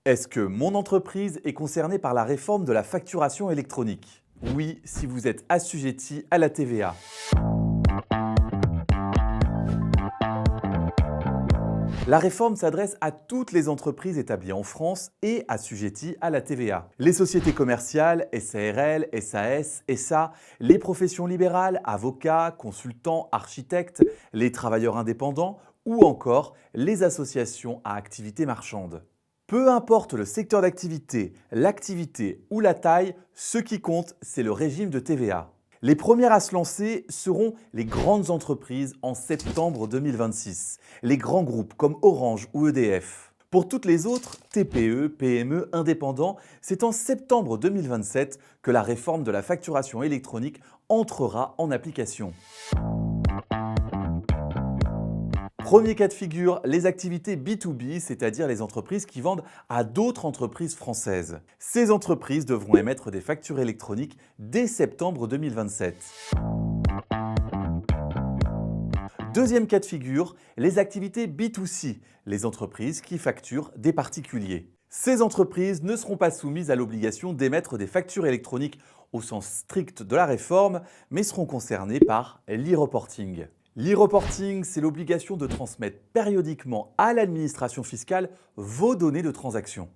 Est-ce que mon entreprise est concernée par la réforme de la facturation électronique? Oui, si vous êtes assujetti à la TVA. La réforme s'adresse à toutes les entreprises établies en France et assujetties à la TVA. Les sociétés commerciales, SARL, SAS, SA, les professions libérales, avocats, consultants, architectes, les travailleurs indépendants ou encore les associations à activité marchande. Peu importe le secteur d'activité, l'activité ou la taille, ce qui compte, c'est le régime de TVA. Les premières à se lancer seront les grandes entreprises en septembre 2026, les grands groupes comme Orange ou EDF. Pour toutes les autres, TPE, PME, indépendants, c'est en septembre 2027 que la réforme de la facturation électronique entrera en application. Premier cas de figure, les activités B2B, c'est-à-dire les entreprises qui vendent à d'autres entreprises françaises. Ces entreprises devront émettre des factures électroniques dès septembre 2027. Deuxième cas de figure, les activités B2C, les entreprises qui facturent des particuliers. Ces entreprises ne seront pas soumises à l'obligation d'émettre des factures électroniques au sens strict de la réforme, mais seront concernées par l'e-reporting. L'e-reporting, c'est l'obligation de transmettre périodiquement à l'administration fiscale vos données de transaction.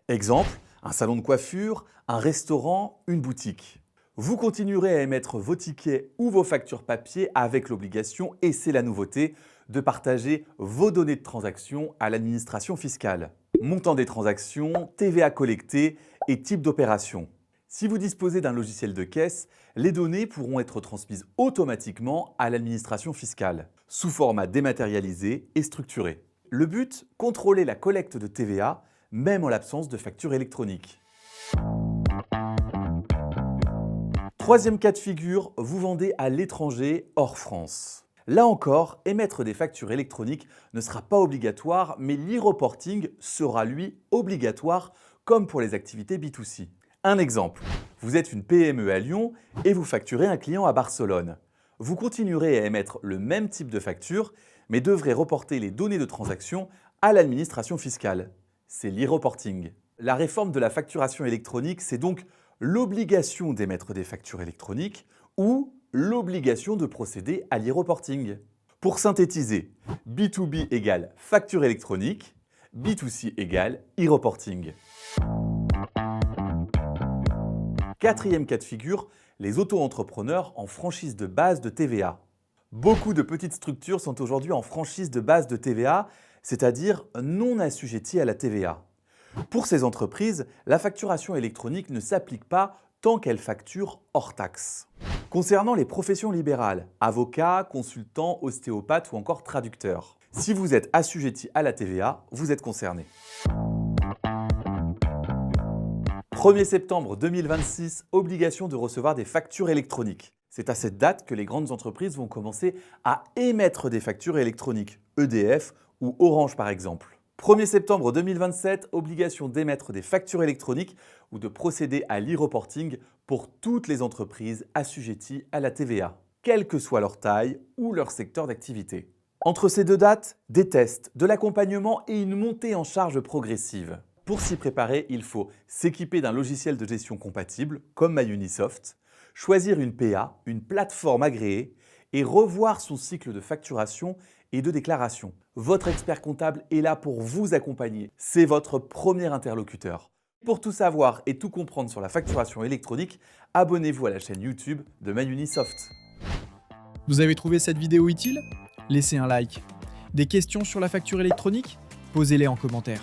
Exemple, un salon de coiffure, un restaurant, une boutique. Vous continuerez à émettre vos tickets ou vos factures papier avec l'obligation, et c'est la nouveauté, de partager vos données de transaction à l'administration fiscale. Montant des transactions, TVA collectée et type d'opération. Si vous disposez d'un logiciel de caisse, les données pourront être transmises automatiquement à l'administration fiscale, sous format dématérialisé et structuré. Le but, contrôler la collecte de TVA, même en l'absence de facture électronique. Troisième cas de figure, vous vendez à l'étranger hors France. Là encore, émettre des factures électroniques ne sera pas obligatoire, mais l'e-reporting sera lui obligatoire, comme pour les activités B2C. Un exemple, vous êtes une PME à Lyon et vous facturez un client à Barcelone. Vous continuerez à émettre le même type de facture, mais devrez reporter les données de transaction à l'administration fiscale. C'est l'e-reporting. La réforme de la facturation électronique, c'est donc l'obligation d'émettre des factures électroniques ou l'obligation de procéder à l'e-reporting. Pour synthétiser, B2B égale facture électronique, B2C égale e-reporting. Quatrième cas de figure, les auto-entrepreneurs en franchise de base de TVA. Beaucoup de petites structures sont aujourd'hui en franchise de base de TVA, c'est-à-dire non assujetties à la TVA. Pour ces entreprises, la facturation électronique ne s'applique pas tant qu'elles facturent hors taxe. Concernant les professions libérales, avocats, consultants, ostéopathes ou encore traducteurs, si vous êtes assujetti à la TVA, vous êtes concerné. 1er septembre 2026, obligation de recevoir des factures électroniques. C'est à cette date que les grandes entreprises vont commencer à émettre des factures électroniques, EDF ou Orange par exemple. 1er septembre 2027, obligation d'émettre des factures électroniques ou de procéder à l'e-reporting pour toutes les entreprises assujetties à la TVA, quelle que soit leur taille ou leur secteur d'activité. Entre ces deux dates, des tests, de l'accompagnement et une montée en charge progressive. Pour s'y préparer, il faut s'équiper d'un logiciel de gestion compatible, comme MyUnisoft, choisir une PA, une plateforme agréée, et revoir son cycle de facturation et de déclaration. Votre expert comptable est là pour vous accompagner. C'est votre premier interlocuteur. Pour tout savoir et tout comprendre sur la facturation électronique, abonnez-vous à la chaîne YouTube de MyUnisoft. Vous avez trouvé cette vidéo utile? Laissez un like. Des questions sur la facture électronique? Posez-les en commentaire.